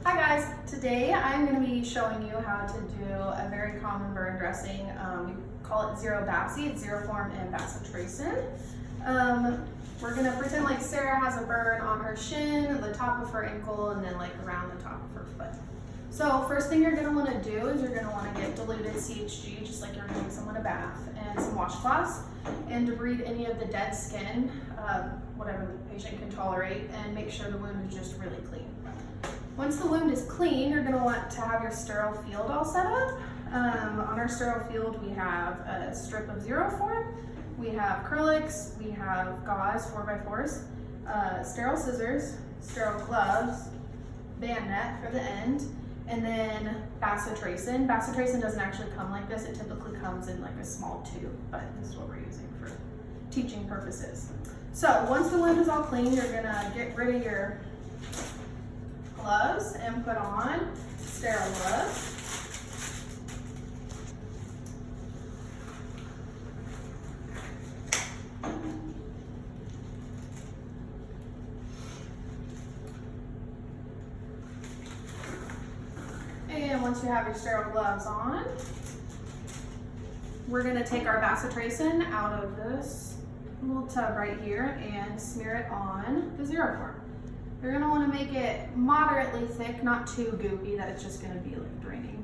Hi guys, today I'm going to be showing you how to do a very common burn dressing. We call it Zero Baci, it's Xeroform and Bacitracin. We're going to pretend like Sarah has a burn on her shin, the top of her ankle, and then like around the top of her foot. So first thing you're going to want to do is you're going to want to get diluted CHG, just like you're giving someone a bath, and some washcloths, and debride any of the dead skin, whatever the patient can tolerate, and make sure the wound is just really clean. Once the wound is clean, you're going to want to have your sterile field all set up. On our sterile field, we have a strip of Xeroform, we have acrylics, we have gauze, 4x4s, sterile scissors, sterile gloves, band net for the end, and then Bacitracin. Bacitracin doesn't actually come like this. It typically comes in like a small tube, but this is what we're using for teaching purposes. So once the wound is all clean, you're going to get rid of your gloves and put on sterile gloves. And once you have your sterile gloves on, we're going to take our Bacitracin out of this little tub right here and smear it on the Xeroform. You're going to want to make it moderately thick, not too goopy that it's just going to be like draining,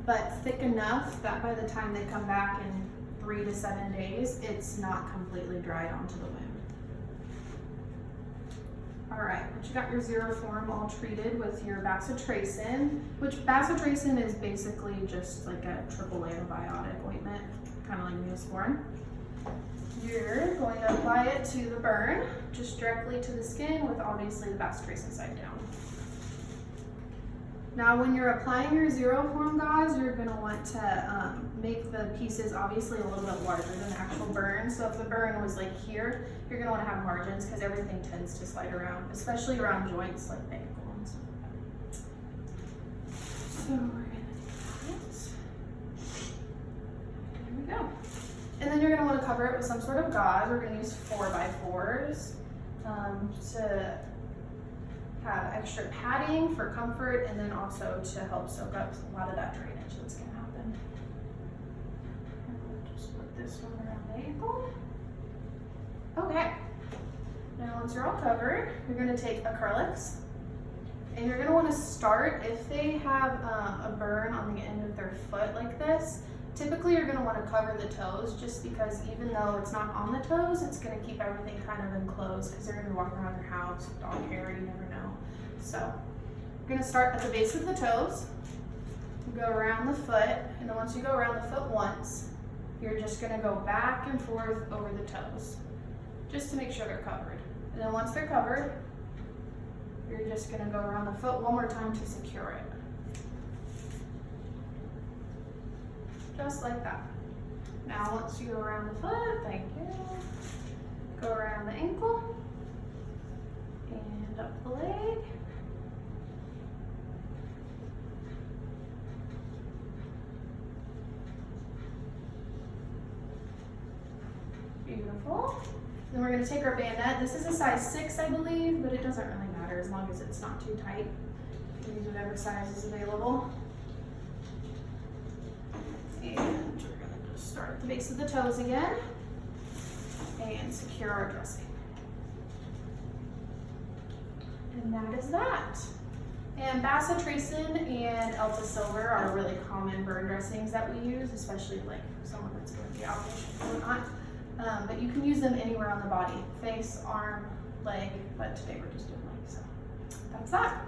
but thick enough that by the time they come back in 3 to 7 days, it's not completely dried onto the wound. Alright, but you got your Xeroform all treated with your Bacitracin, which Bacitracin is basically just like a triple antibiotic ointment, kind of like Neosporin. You're going to apply it to the burn, just directly to the skin with obviously the Bacitracin side down. Now when you're applying your Xeroform gauze, you're going to want to make the pieces obviously a little bit larger than the actual burn. So if the burn was like here, you're going to want to have margins because everything tends to slide around, especially around joints like the ankle and stuff like that. So we're going to do that. There we go. And then you're going to want to cover it with some sort of gauze. We're going to use 4x4s to have extra padding for comfort, and then also to help soak up a lot of that drainage that's going to happen. And we'll just put this one around the ankle. Okay. Now once you're all covered, you're going to take acrylics, and you're going to want to start, if they have a burn on the end of their foot like this, typically you're going to want to cover the toes, just because even though it's not on the toes, it's going to keep everything kind of enclosed because they're going to be walking around their house with dog hair, you never know. So you're going to start at the base of the toes, go around the foot, and then once you go around the foot once, you're just going to go back and forth over the toes, just to make sure they're covered. And then once they're covered, you're just going to go around the foot one more time to secure it. Just like that. Now once you go around the foot, thank you, go around the ankle and up the leg. Beautiful. Then we're going to take our bandette. This is a size 6, I believe, but it doesn't really matter as long as it's not too tight. You can use whatever size is available. And we're going to just start at the base of the toes again and secure our dressing. And that is that. And Bacitracin and Elta Silver are really common burn dressings that we use, especially like someone that's going to be outpatient or whatnot. But you can use them anywhere on the body, face, arm, leg, but today we're just doing legs. So that's that.